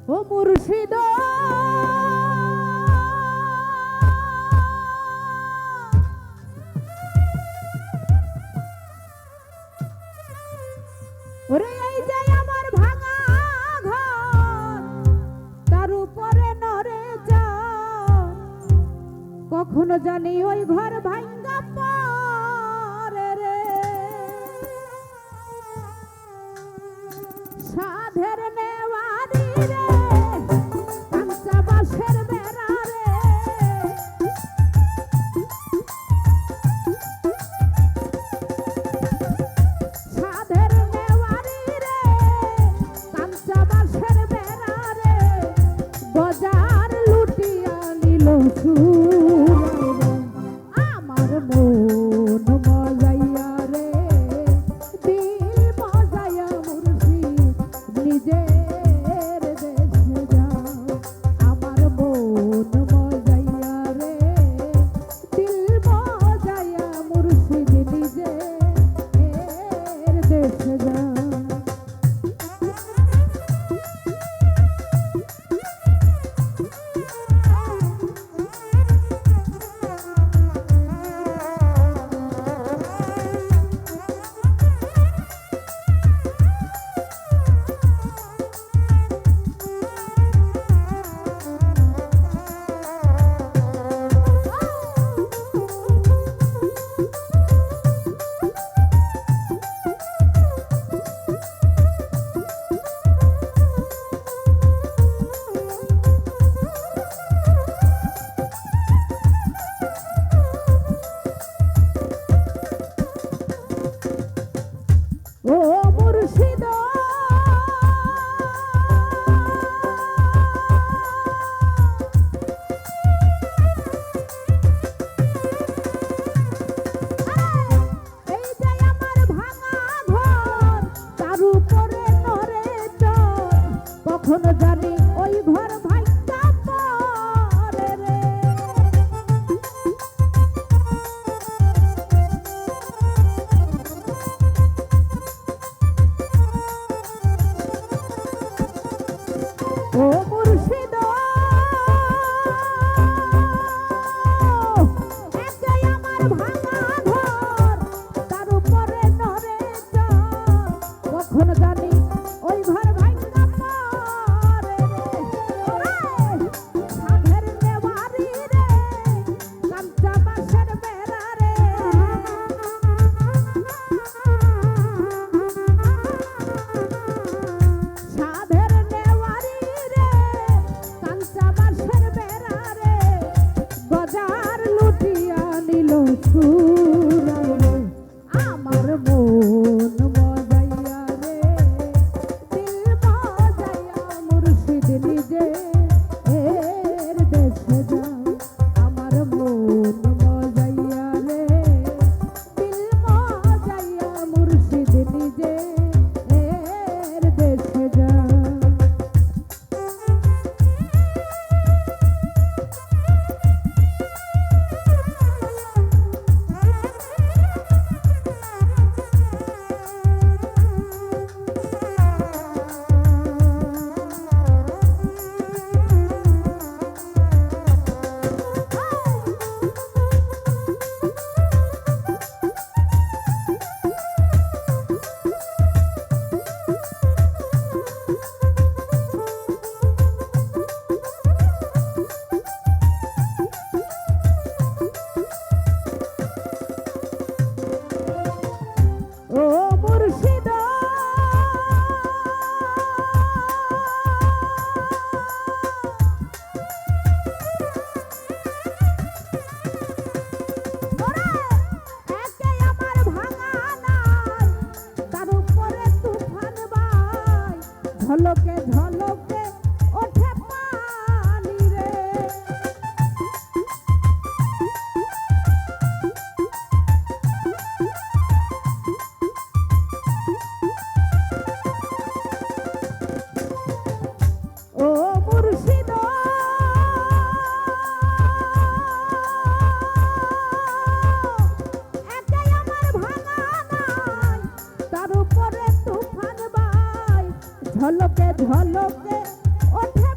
ও মুর্শিদ ওরে এই যে আমার ভাঙা ঘর তার উপরে নরে যা কখনো জানি ওই ঘর ভাঙ্গা পড়ে রে সাধের নেওয়ারি রে কাঁচা বাঁশের বেড়া রে সাধের নেওয়ারি রে কাঁচা বাঁশের বেড়া রে বাজার লুটিয়া নিল আমার মন মজাইয়া রে দিল মজাইয়া মুর্শিদ নিজের দেশে যা আমার মন মজাইয়া রে দিল মজাইয়া মুর্শিদ নিজের দেশে যা ও মুর্শিদ এই যে আমার ভাঙা ঘর তার উপরে নরে চর কখনো জানি ওই ঘর ভাঙ্গা পড়ে রে ও মুর্শিদ একাই আমার ভাঙা ঘর তার উপরে নরে চর কখন জানি ওই ঘর ভাঙ্গা পড়ে রে সাধের নেওয়ারি রে কাঁচা বাঁশের বেড়া রে সাধের নেওয়ারি রে কাঁচা বাঁশের বেড়া রে বাজার লুটিয়া নিল সুরা রে আমার মন মজাইয়া রে দিল মজাইয়া মুর্শিদ নিজে এর দেশে যা আমার মন মজাইয়া রে দিল মজাইয়া মুর্শিদ নিজে এর দেশে যা ও মুর্শিদ ওরে একাই আমার ভাঙা নাই তার উপরে তুফান বাই ঝলকে ঝলকে ওঠে পানি রে ও মুর্শিদ একাই আমার ভাঙা নাই তার উপরে তুফান বাই ঝলকে ঝলকে ওঠে